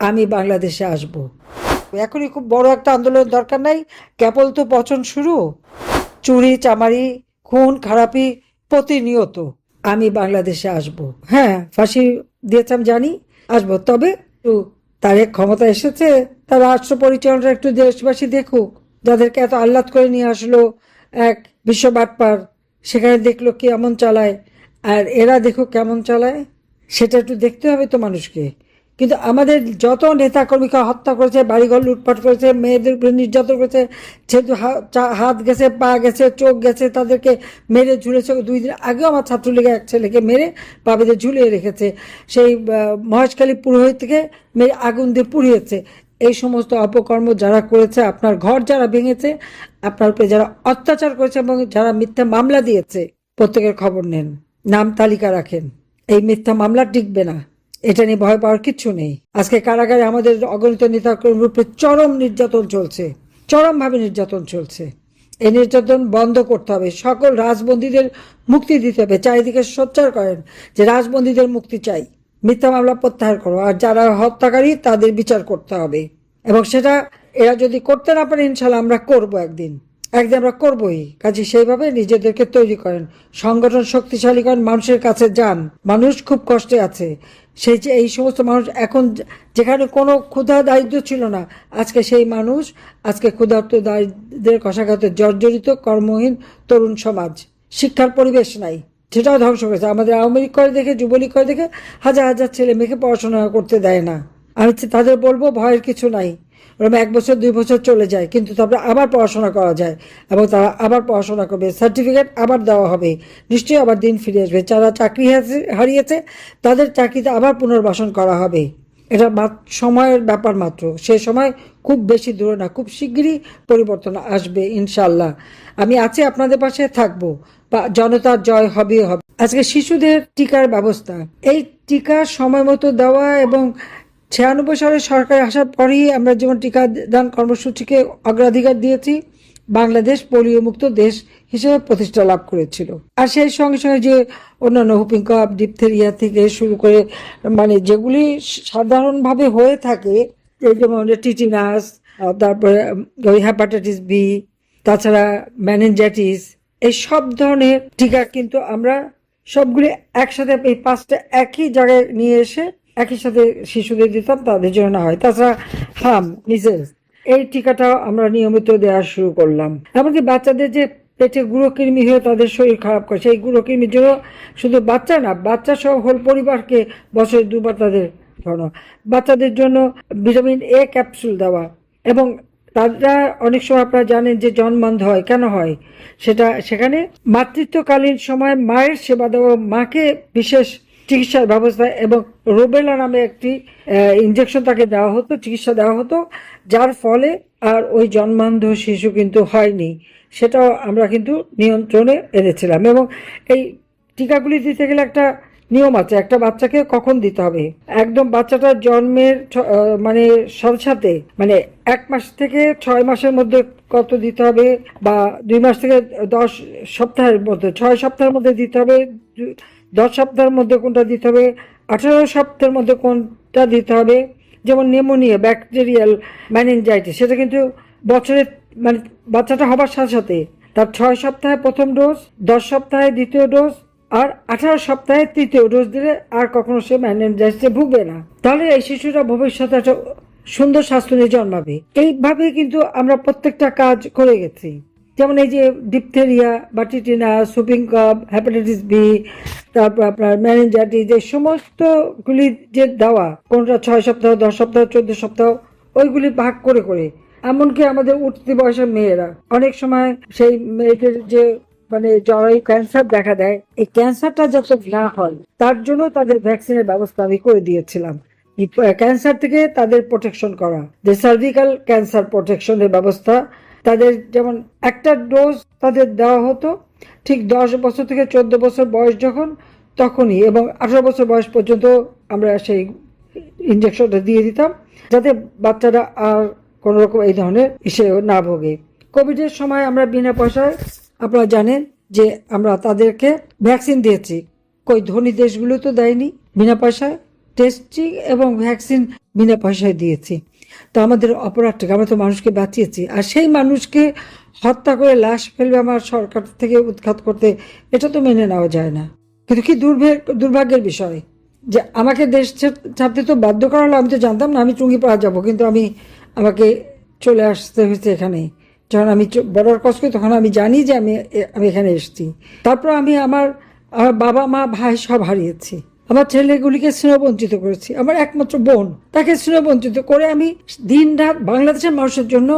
আমি বাংলাদেশে আসব। এখনই খুব বড় একটা আন্দোলন দরকার নাই, কেবল তো পচন শুরু। চুরি চামারি খুন খারাপি প্রতিনিয়ত। আমি বাংলাদেশে আসব। হ্যাঁ, ফাঁসি দিয়েছিলাম জানি, আসবো, তবে একটু তারেক ক্ষমতা এসেছে, তার রাষ্ট্র পরিচালনাটা একটু দেশবাসী দেখুক। যাদেরকে এত আহ্লাদ করে নিয়ে আসলো এক বিশ্ব বাটপার, সেখানে দেখলো কেমন চালায়, আর এরা দেখুক কেমন চালায়, সেটা একটু দেখতে হবে তো মানুষকে। কিন্তু আমাদের যত নেতাকর্মীকে হত্যা করেছে, বাড়িঘর লুটপাট করেছে, মেয়েদের উপরে নির্যাতন করেছে, যেহেতু হাত গেছে, পা গেছে, চোখ গেছে, তাদেরকে মেরে ঝুলেছে। 2 দিন আগেও আমার ছাত্রলীগের এক ছেলেকে মেরে পা বেঁধে ঝুলিয়ে রেখেছে। সেই মহেশখালী পুরোহিতকে মেরে আগুন দিয়ে পুড়িয়েছে। এই সমস্ত অপকর্ম যারা করেছে, আপনার ঘর যারা ভেঙেছে, আপনার উপরে যারা অত্যাচার করেছে এবং যারা মিথ্যা মামলা দিয়েছে, প্রত্যেকের খবর নেন, নাম তালিকা রাখেন। এই মিথ্যা মামলা টিকবে না, এটা নিয়ে ভয় পাওয়ার কিচ্ছু নেই। আজকে কারাগারে আমাদের অগণিত নেতাকর্মীর উপরে চরম নির্যাতন চলছে, চরমভাবে নির্যাতন চলছে। এই নির্যাতন বন্ধ করতে হবে, সকল রাজবন্দীদের মুক্তি দিতে হবে। চারিদিকে সোচ্চার করেন যে রাজবন্দীদের মুক্তি চাই, মিথ্যা মামলা প্রত্যাহার করো, আর যারা হত্যাকারী তাদের বিচার করতে হবে। এবং সেটা এরা যদি করতে না পারে, ইনশাল্লাহ আমরা করব, একদিন একদিন আমরা করবই। কাজে সেইভাবে নিজেদেরকে তৈরি করেন, সংগঠন শক্তিশালী করেন, মানুষের কাছে যান। মানুষ খুব কষ্টে আছে, সেই যে এই সমস্ত মানুষ এখন যেখানে কোনো ক্ষুধা দারিদ্র ছিল না, আজকে সেই মানুষ, আজকে ক্ষুধার্ত দারিদ্রের কষাঘাতে জর্জরিত কর্মহীন তরুণ সমাজ। শিক্ষার পরিবেশ নাই, সেটাও ধ্বংস করেছে। আমাদের আওয়ামী লীগ করে দেখে, যুবলীগ করে দেখে হাজার হাজার ছেলে মেয়েকে পড়াশোনা করতে দেয় না। আমি তাদের বলবো ভয়ের কিছু নাই, ওরকম 1 বছর 2 বছর চলে যায়, কিন্তু তারপরে আবার পড়াশোনা করা যায় এবং তারা আবার পড়াশোনা করবে, সার্টিফিকেট আবার দেওয়া হবে, নিশ্চয়ই আবার দিন ফিরে আসবে। যারা চাকরি হারিয়েছে তাদের চাকরিতে আবার পুনর্বাসন করা হবে। এটা সময়ের ব্যাপার মাত্র, সে সময় খুব বেশি দূরে না, খুব শিগগিরই পরিবর্তন আসবে ইনশাল্লাহ। আমি আছি, আপনাদের পাশে থাকবো, জনতার জয় হবে হবে। আজকে শিশুদের টিকার ব্যবস্থা, এই টিকা সময় মতো দেওয়া এবং 96 সালে সরকার আসার পরেই আমরা যেমন টিকাদান কর্মসূচিকে অগ্রাধিকার দিয়েছি, বাংলাদেশ পোলিও মুক্ত দেশ হিসেবে প্রতিষ্ঠা লাভ করেছিল। আর সেই সঙ্গে সঙ্গে যে অন্যান্য হুপিং কফ, ডিপথেরিয়া থেকে শুরু করে, মানে যেগুলি সাধারণভাবে হয়ে থাকে, যেমন টিটিনাস, তারপরে ওই হেপাটাইটিস বি, তাছাড়া মেনিনজাইটিস, এই সব ধরনের টিকা কিন্তু আমরা সবগুলি একসাথে এই 5টা একই জায়গায় নিয়ে এসে একই সাথে শিশুদের দিতাম, তাদের জন্য না হয়। তাছাড়া মিজেলস, এই টিকাটাও আমরা নিয়মিত দেওয়া শুরু করলাম। এমনকি বাচ্চাদের যে পেটে গুঁড়োকৃমি হয়ে তাদের শরীর খারাপ করে, সেই গুঁড়োকৃমির জন্য শুধু বাচ্চা না, বাচ্চা সহ হোল পরিবারকে বছরে 2বার তাদের খাওয়ানো। বাচ্চাদের জন্য ভিটামিন এ ক্যাপসুল দেওয়া। এবং তারা অনেক সময় আপনারা জানেন যে জন্মান্ধ হয়, কেন হয় সেখানে মাতৃত্বকালীন সময় মায়ের সেবা দেওয়া, মাকে বিশেষ চিকিৎসার ব্যবস্থা এবং রুবেলা নামে একটি ইনজেকশন তাকে দেওয়া হতো, চিকিৎসা দেওয়া হতো, যার ফলে আর ওই জন্মান্ধ শিশু কিন্তু হয়নি। সেটাও আমরা কিন্তু নিয়ন্ত্রণে এনেছিলাম। এবং এই টিকাগুলি দিতে গেলে একটা নিয়ম আছে, একটা বাচ্চাকে কখন দিতে হবে। একদম বাচ্চাটার জন্মের মানে সাথে সাথে, মানে 1 মাস থেকে 6 মাসের মধ্যে কত দিতে হবে, বা 2 মাস থেকে 10 সপ্তাহের মধ্যে, 6 সপ্তাহের মধ্যে দিতে হবে, 10 সপ্তাহের মধ্যে কোনটা দিতে হবে, 18 সপ্তাহের মধ্যে কোনটা দিতে হবে। যেমন নিউমোনিয়া, ব্যাকটেরিয়াল মেনিনজাইটিস, সেটা কিন্তু বছরে, মানে বাচ্চাটা হবার সাথে সাথে তার 6 সপ্তাহে প্রথম ডোজ, 10 সপ্তাহে দ্বিতীয় ডোজ, আর 18 সপ্তাহে তৃতীয় ডোজ দিলে আর কখনো সে মেনিনজাইটিসে ভুগবে না। তাহলে এই শিশুরা ভবিষ্যতে একটা সুন্দর স্বাস্থ্য নিয়ে জন্মাবে। এইভাবে কিন্তু আমরা প্রত্যেকটা কাজ করে গেছি। যেমন এই যে ডিপথেরিয়া বা টিটিনাস, হুপিং কফ, হেপাটাইটিস বি, তারপর আপনার মেনিনজাইটিস, যে সমস্তগুলি যে দেওয়া, কোনটা 6 সপ্তাহ, 10 সপ্তাহ, 14 সপ্তাহ, ওইগুলি ভাগ করে করে। এমনকি আমাদের উঠতি বয়সের মেয়েরা, অনেক সময় সেই মেয়েদের যে মানে জরায়ু ক্যান্সার দেখা দেয়, এই ক্যান্সারটা যাতে না হয় তার জন্য তাদের ভ্যাকসিনের ব্যবস্থা আমি করে দিয়েছিলাম। ক্যান্সার থেকে তাদের প্রোটেকশন করা, যে সার্ভিক্যাল ক্যান্সার প্রোটেকশনের ব্যবস্থা, তাদের যেমন একটা ডোজ তাদের দেওয়া হতো ঠিক 10 বছর থেকে 14 বছর বয়স যখন, তখনই, এবং 18 বছর বয়স পর্যন্ত আমরা সেই ইঞ্জেকশনটা দিয়ে দিতাম, যাতে বাচ্চারা আর কোনো রকম এই ধরনের ইসে না ভোগে। কোভিডের সময় আমরা বিনা পয়সায়, আপনারা জানেন যে আমরা তাদেরকে ভ্যাকসিন দিয়েছি। কই ধনী দেশগুলো তো দেয়নি বিনা পয়সায়, টেস্টিং এবং ভ্যাকসিন বিনা পয়সায় দিয়েছি। তো আমাদের অপরাধটাকে, আমরা তো মানুষকে বাঁচিয়েছি, আর সেই মানুষকে হত্যা করে লাশ ফেলবে আমার সরকার থেকে উৎখাত করতে, এটা তো মেনে নেওয়া যায় না। কিন্তু কি দুর্ভাগ্যের বিষয় যে আমাকে দেশ ছাড়তে তো বাধ্য করা হলো। আমি তো জানতাম না আমি টুঙ্গিপাড়া যাবো, কিন্তু আমাকে চলে আসতে হয়েছে এখানে। যখন আমি বর্ডার ক্রস করি তখন আমি জানি যে আমি এখানে এসেছি। তারপর আমি আমার বাবা মা ভাই সব হারিয়েছি। আমার ছেলেগুলিকে স্নেহবঞ্চিত করেছি। আমার একমাত্র বোন, তাকে স্নেহবঞ্চিত করে আমি দিন রাত বাংলাদেশের মানুষের জন্য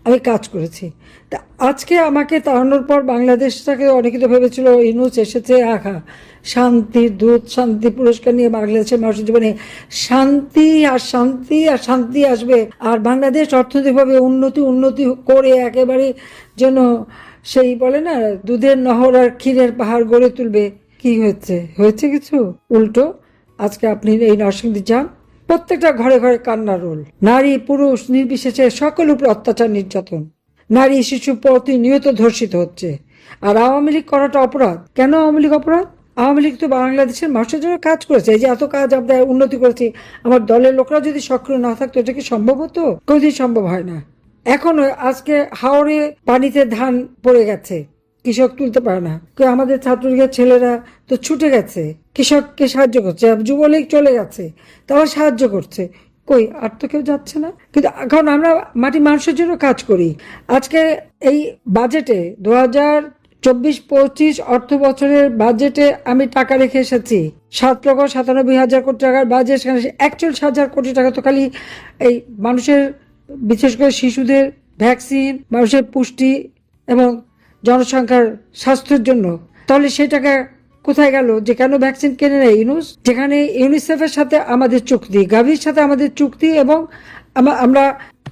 আমি কাজ করেছি। তা আজকে আমাকে তাড়ানোর পর বাংলাদেশটাকে অনেকে তো ভেবেছিল ইউনূস এসেছে আহা শান্তির দূত, শান্তি পুরস্কার নিয়ে বাংলাদেশের মানুষের জীবনে শান্তি আর শান্তি আর শান্তি আসবে, আর বাংলাদেশ অর্থনৈতিকভাবে উন্নতি করে একেবারে যেন সেই বলে না দুধের নহর আর ক্ষীরের পাহাড় গড়ে তুলবে। কি হয়েছে কিছু উল্টো। আজকে আপনি এই নরসিংদী যান, প্রত্যেকটা ঘরে ঘরে কান্নার রোল। নারী পুরুষ নির্বিশেষে সকলের উপর অত্যাচার নির্যাতন, নারী শিশু প্রতিনিয়ত ধর্ষিত হচ্ছে। আর আওয়ামী লীগ করাটা অপরাধ। কেন আওয়ামী লীগ অপরাধ? আওয়ামী লীগ তো বাংলাদেশের মানুষের জন্য কাজ করেছে। এই যে এত কাজ আমরা উন্নতি করেছি, আমার দলের লোকরা যদি সক্রিয় না থাকতো এটা কি সম্ভব হতো? কোনোদিন সম্ভব হয় না। এখনো আজকে হাওড়ে পানিতে ধান পড়ে গেছে, কৃষক তুলতে পারে না। আমাদের ছাত্রলীগের ছেলেরা তো ছুটে গেছে, কৃষককে সাহায্য করছে। যুবলীগ চলে গেছে, তারা সাহায্য করছে। কই আর তো কেউ যাচ্ছে না। কিন্তু এখন আমরা মাটি মানুষের জন্য কাজ করি। আজকে এই বাজেটে 2024-25 অর্থ বছরের বাজেটে আমি টাকা রেখে এসেছি 7,97,000 কোটি টাকার বাজেট। সেখানে 41,000 কোটি টাকা তো খালি এই মানুষের, বিশেষ করে শিশুদের ভ্যাকসিন, মানুষের পুষ্টি এবং জনসংখ্যার স্বাস্থ্যের জন্য। তাহলে সেই টাকা কোথায় গেল? যে কেন ভ্যাকসিন কেনে নেয় ইউনূস? যেখানে ইউনিসেফের সাথে আমাদের চুক্তি, গাভির সাথে আমাদের চুক্তি, এবং আমরা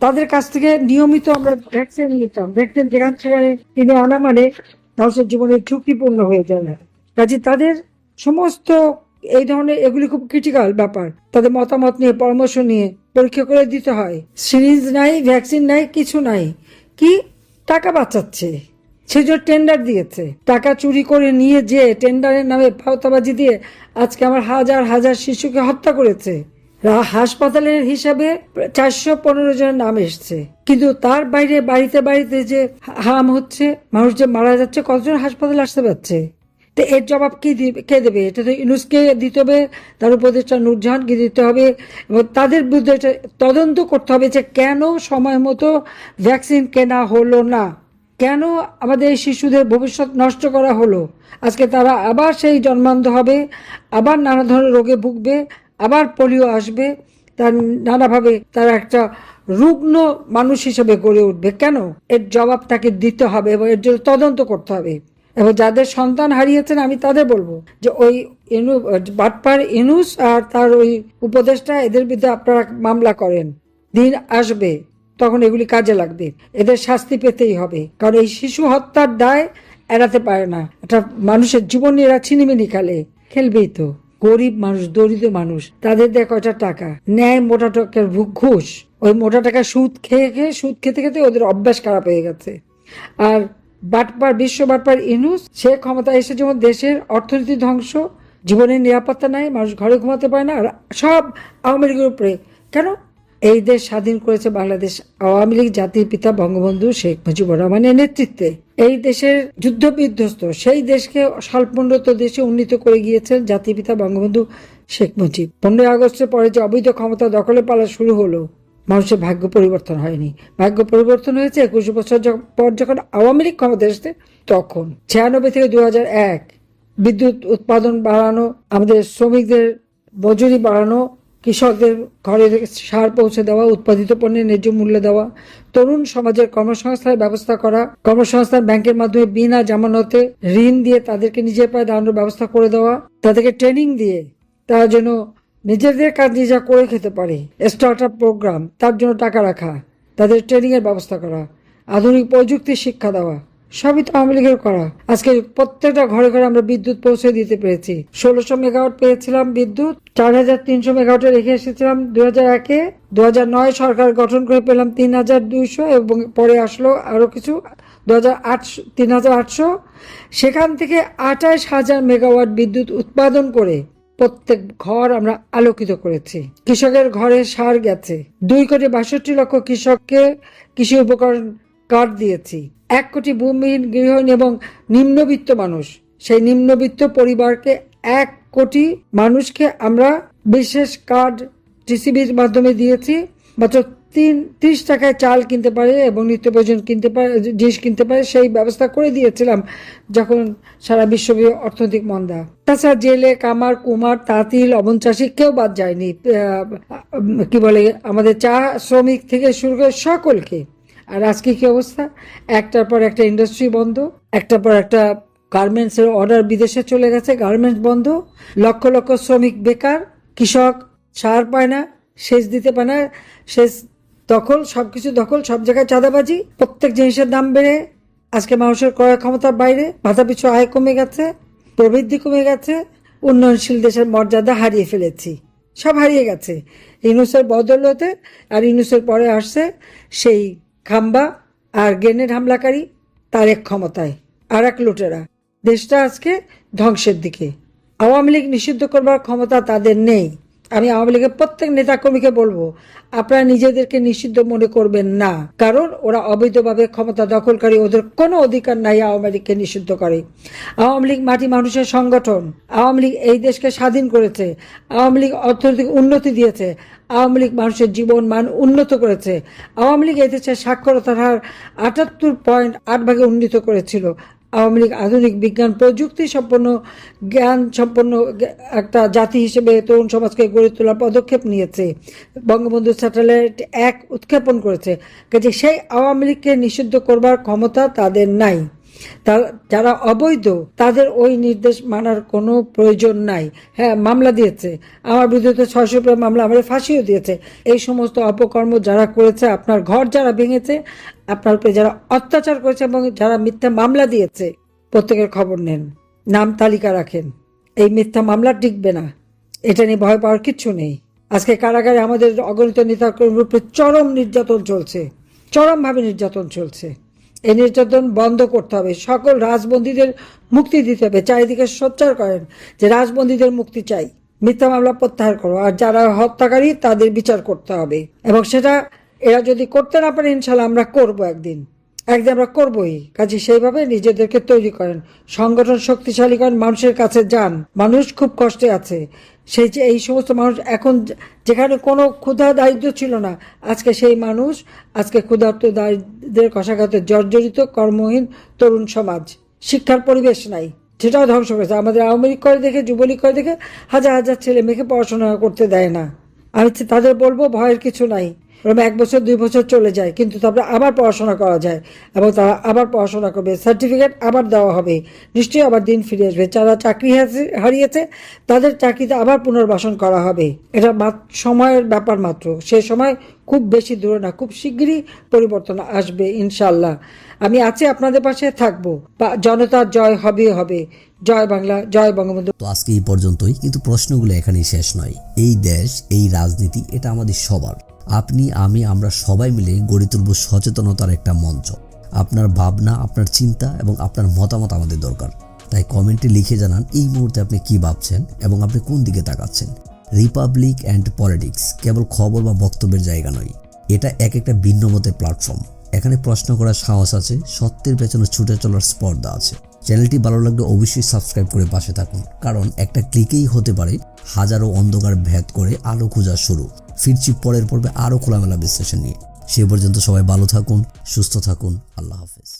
তাদের কাছ থেকে নিয়মিত আমরা ভ্যাকসিন নিতাম। ভ্যাকসিন সেখানে কিনে আনা মানে মানুষের জীবনের ঝুঁকিপূর্ণ হয়ে যায় না। কাজে তাদের সমস্ত এই ধরনের এগুলি খুব ক্রিটিক্যাল ব্যাপার। তাদের মতামত নিয়ে, পরামর্শ নিয়ে পরীক্ষা করে দিতে হয়। সিরিঞ্জ নাই, ভ্যাকসিন নাই, কিছু নাই। কি টাকা বাঁচাচ্ছে, সেজন্য টেন্ডার দিয়েছে। টাকা চুরি করে নিয়ে যে টেন্ডারের নামে ফাওতাবাজি দিয়ে আজকে আমার হাজার হাজার শিশুকে হত্যা করেছে। হাসপাতালের হিসাবে 415 জনের নাম এসছে, কিন্তু তার বাইরে বাড়িতে বাড়িতে যে হাম হচ্ছে, মানুষ যে মারা যাচ্ছে, কতজন হাসপাতালে আসতে পারছে? তো এর জবাব কে দেবে? এটা তো ইউনূসকে দিতে হবে, তার উপদেষ্টা নূরজাহানকে দিতে হবে, এবং তাদের বিরুদ্ধে তদন্ত করতে হবে যে কেন সময় মতো ভ্যাকসিন কেনা হলো না, কেন আমাদের এই শিশুদের ভবিষ্যৎ নষ্ট করা হলো। আজকে তারা আবার সেই জন্মান্ধ হবে, আবার নানা ধরনের রোগে ভুগবে, আবার পোলিও আসবে, তার নানাভাবে তারা একটা রুগ্ন মানুষ হিসেবে গড়ে উঠবে। কেন? এর জবাব তাকে দিতে হবে এবং এর জন্য তদন্ত করতে হবে। এবং যাদের সন্তান হারিয়েছেন আমি তাদের বলবো যে ওই বাটপার ইউনূস আর তার ওই উপদেষ্টা, এদের বিরুদ্ধে আপনারা মামলা করেন। দিন আসবে তখন এগুলি কাজে লাগবে, এদের শাস্তি পেতেই হবে। কারণ এই শিশু হত্যার দায় এড়াতে পারে না। একটা মানুষের জীবন নিয়ে এরা ছিনিমিনি খেলবেই তো। গরিব মানুষ, দরিদ্র মানুষ, তাদের দেয় কয়টা টাকা, ন্যায় মোটা টাকার ঘুষ। ওই মোটা টাকা সুদ খেতে খেতে ওদের অভ্যাস খারাপ হয়ে গেছে। আর বিশ্ব বাটপার ইউনূস, সে ক্ষমতা এসে যেমন দেশের অর্থনীতি ধ্বংস, জীবনের নিরাপত্তা নাই, মানুষ ঘরে ঘুমাতে পারে না, আর সব আওয়ামী লীগের উপরে। কেন? এই দেশ স্বাধীন করেছে বাংলাদেশ আওয়ামী লীগ, জাতির পিতা বঙ্গবন্ধু শেখ মুজিবুর রহমানের নেতৃত্বে। এই দেশের যুদ্ধ বিধ্বস্ত সেই দেশকে স্বল্পোন্নত দেশে উন্নীত করে গিয়েছেন জাতির পিতা বঙ্গবন্ধু শেখ মুজিব। 15 আগস্টের পরে যে অবৈধ ক্ষমতা দখলে পালা শুরু হলো, মানুষের ভাগ্য পরিবর্তন হয়নি। ভাগ্য পরিবর্তন হয়েছে 21 বছর পর যখন আওয়ামী লীগ ক্ষমতা এসেছে তখন। 96 থেকে 2001 বিদ্যুৎ উৎপাদন বাড়ানো, আমাদের শ্রমিকদের মজুরি বাড়ানো, কৃষকদের ঘরে সার পৌঁছে দেওয়া, উৎপাদিত পণ্যের ন্যায্য মূল্য দেওয়া, তরুণ সমাজের কর্মসংস্থানের ব্যবস্থা করা, কর্মসংস্থান ব্যাংকের মাধ্যমে বিনা জামানতে ঋণ দিয়ে তাদেরকে নিজের পায়ে দাঁড়ানোর ব্যবস্থা করে দেওয়া, তাদেরকে ট্রেনিং দিয়ে তারা যেন নিজেদের কাজ নিজেরা করে খেতে পারে, স্টার্ট আপ প্রোগ্রাম, তার জন্য টাকা রাখা, তাদের ট্রেনিং এর ব্যবস্থা করা, আধুনিক প্রযুক্তির শিক্ষা দেওয়া, সবই তো আওয়ামী লীগের করা। আজকে প্রত্যেকটা ঘরে ঘরে আমরা বিদ্যুৎ পৌঁছে দিতে পেরেছি। 1600 মেগাওয়াট পেয়েছিলাম বিদ্যুৎ, 4300 মেগাওয়াটে রেখে এসেছিলাম 2001-এ। 2009 সরকার গঠন করে পেলাম 3200, এবং পরে আসলো আরো কিছু 3800। সেখান থেকে 28,000 মেগাওয়াট বিদ্যুৎ উৎপাদন করে প্রত্যেক ঘর আমরা আলোকিত করেছি। কৃষকের ঘরে সার গেছে। 2,62,00,000 কৃষককে কৃষি উপকরণ কার্ড দিয়েছি। 1 কোটি ভূমিহীন গৃহহীন এবং নিম্নবিত্ত মানুষ, সেই নিম্নবিত্ত পরিবারকে 1 কোটি মানুষকে আমরা বিশেষ কার্ড টিসিবির মাধ্যমে দিয়েছি। মাত্র 30 টাকায় চাল কিনতে পারে এবং নিত্য প্রয়োজন কিনতে পারে, জিনিস কিনতে পারে, সেই ব্যবস্থা করে দিয়েছিলাম যখন সারা বিশ্বব্যাপী অর্থনৈতিক মন্দা। তাছাড়া জেলে, কামার, কুমার, তাঁতি, লবণ চাষি কেউ বাদ যায়নি। কি বলে, আমাদের চা শ্রমিক থেকে শুরু করে সকলকে। আর আজকে কি অবস্থা, একটার পর একটা ইন্ডাস্ট্রি বন্ধ, একটার পর একটা গার্মেন্টসের অর্ডার বিদেশে চলে গেছে, গার্মেন্টস বন্ধ, লক্ষ লক্ষ শ্রমিক বেকার, কৃষক সার পায় না, সেচ দিতে পারে না, সেচ দখল, সবকিছু দখল, সব জায়গায় চাঁদাবাজি, প্রত্যেক জিনিসের দাম বেড়ে আজকে মানুষের ক্রয় ক্ষমতার বাইরে, ভাতা পিছু আয় কমে গেছে, প্রবৃদ্ধি কমে গেছে, উন্নয়নশীল দেশের মর্যাদা হারিয়ে ফেলেছি, সব হারিয়ে গেছে ইউনূসের বদৌলতে। আর ইউনূসের পরে আসছে সেই খাম্বা আর গ্রেনেড হামলাকারী, তারেক ক্ষমতায়, আর এক লুটেরা। দেশটা আজকে ধ্বংসের দিকে। আওয়ামী লীগ নিষিদ্ধ করবার ক্ষমতা তাদের নেই। আমি আওয়ামী লীগের প্রত্যেক নেতাকর্মীকে বলবো, আপনারা নিজেদেরকে নিষিদ্ধ মনে করবেন না, কারণ ওরা অবৈধভাবে ক্ষমতা দখলকারী, ওদের কোনো অধিকার নাই আওয়ামী লীগকে নিষিদ্ধ করে। আওয়ামী লীগ মাটি মানুষের সংগঠন। আওয়ামী লীগ এই দেশকে স্বাধীন করেছে। আওয়ামী লীগ অর্থনৈতিক উন্নতি দিয়েছে। আওয়ামী লীগ মানুষের জীবন মান উন্নত করেছে। আওয়ামী লীগ এই দেশের সাক্ষরতার হার 78.8 উন্নীত করেছিল। আওয়ামী লীগ আধুনিক বিজ্ঞান প্রযুক্তি সম্পন্ন, জ্ঞান সম্পন্ন একটা জাতি হিসেবে তরুণ সমাজকে গড়ে তোলার পদক্ষেপ নিয়েছে। বঙ্গবন্ধু স্যাটেলাইট 1 উৎক্ষেপণ করেছে। কাজে সেই আওয়ামী লীগকে নিষিদ্ধ করবার ক্ষমতা তাদের নাই। যারা অবৈধ তাদের ওই নির্দেশ মানার কোনো প্রয়োজন নাই। হ্যাঁ, মামলা দিয়েছে আমার বিরুদ্ধে, তো 600 মামলা, আমার ফাঁসিও দিয়েছে। এই সমস্ত অপকর্ম যারা করেছে, আপনার ঘর যারা ভেঙেছে, আপনার উপরে যারা অত্যাচার করেছে এবং যারা মিথ্যা মামলা দিয়েছে, প্রত্যেকের খবর নেন, নাম তালিকা রাখেন। এই মিথ্যা মামলা টিকবে না, এটা নিয়ে ভয় পাওয়ার কিচ্ছু নেই। আজকে কারাগারে আমাদের অগণিত নেতাকর্মীর উপরে চরম নির্যাতন চলছে, চরমভাবে নির্যাতন চলছে। এই নির্যাতন বন্ধ করতে হবে। সকল রাজবন্দীদের মুক্তি দিতে হবে। চারিদিকে সোচ্চার করেন যে রাজবন্দীদের মুক্তি চাই, মিথ্যা মামলা প্রত্যাহার করো, আর যারা হত্যাকারী তাদের বিচার করতে হবে। এবং সেটা এরা যদি করতে না পারে, ইনশাল্লাহ আমরা করবো, একদিন আমরা করবোই। কাজে সেইভাবে নিজেদেরকে তৈরি করেন, সংগঠন শক্তিশালী করেন, মানুষের কাছে যান। মানুষ খুব কষ্টে আছে। সেই যে এই সমস্ত মানুষ এখন, যেখানে কোনো ক্ষুধা দারিদ্র ছিল না, আজকে সেই মানুষ, আজকে ক্ষুধার্ত দারিদ্রের কষাঘাতে জর্জরিত কর্মহীন তরুণ সমাজ। শিক্ষার পরিবেশ নাই, সেটাও ধ্বংস করেছে। আমাদের আওয়ামী লীগ করে দেখে, যুবলীগ করে দেখে হাজার হাজার ছেলে মেয়েকে পড়াশোনা করতে দেয় না। আমি তাদের বলবো, ভয়ের কিছু নাই। 1 বছর 2 বছর চলে যায়, কিন্তু তারপরে আবার পড়াশোনা করা যায় এবং তারা আবার পড়াশোনা করবে, সার্টিফিকেট আবার দেওয়া হবে, নিশ্চয়ই আবার দিন ফিরে আসবে। যারা চাকরি হারিয়েছে তাদের চাকরিতে আবার পুনর্বাসন করা হবে। এটা সময়ের ব্যাপার মাত্র। সে সময় খুব বেশি দূরে না, খুব শিগগিরই পরিবর্তন আসবে ইনশাল্লাহ। আমি আছি, আপনাদের পাশে থাকবো। জনতার জয় হবে হবে। জয় বাংলা, জয় বঙ্গবন্ধু। তো আজকে এই পর্যন্তই, কিন্তু প্রশ্নগুলো এখানেই শেষ নয়। এই দেশ, এই রাজনীতি, এটা আমাদের সবার। আপনি, আমি, আমরা সবাই মিলে গড়ে তুলব সচেতনতার একটা মঞ্চ। আপনার ভাবনা, আপনার চিন্তা এবং আপনার মতামত আমাদের দরকার। তাই কমেন্টে লিখে জানান এই মুহূর্তে আপনি কি ভাবছেন এবং আপনি কোন দিকে তাকাচ্ছেন। রিপাবলিক অ্যান্ড পলিটিক্স কেবল খবর বা বক্তব্যের জায়গা নয়, এটা একটা ভিন্ন মতের প্ল্যাটফর্ম। এখানে প্রশ্ন করার সাহস আছে, সত্যের পেছনে ছুটে চলার স্পর্ধা আছে। চ্যানেলটি ভালো লাগলে অবশ্যই সাবস্ক্রাইব করে পাশে থাকুন, কারণ একটা ক্লিকেই হতে পারে হাজারো অন্ধকার ভেদ করে আলো খোঁজা শুরু। ফিরছি পরের পর্বে আরও খোলামেলা বিশ্লেষণ নিয়ে। সে পর্যন্ত সবাই ভালো থাকুন, সুস্থ থাকুন। আল্লাহ হাফেজ।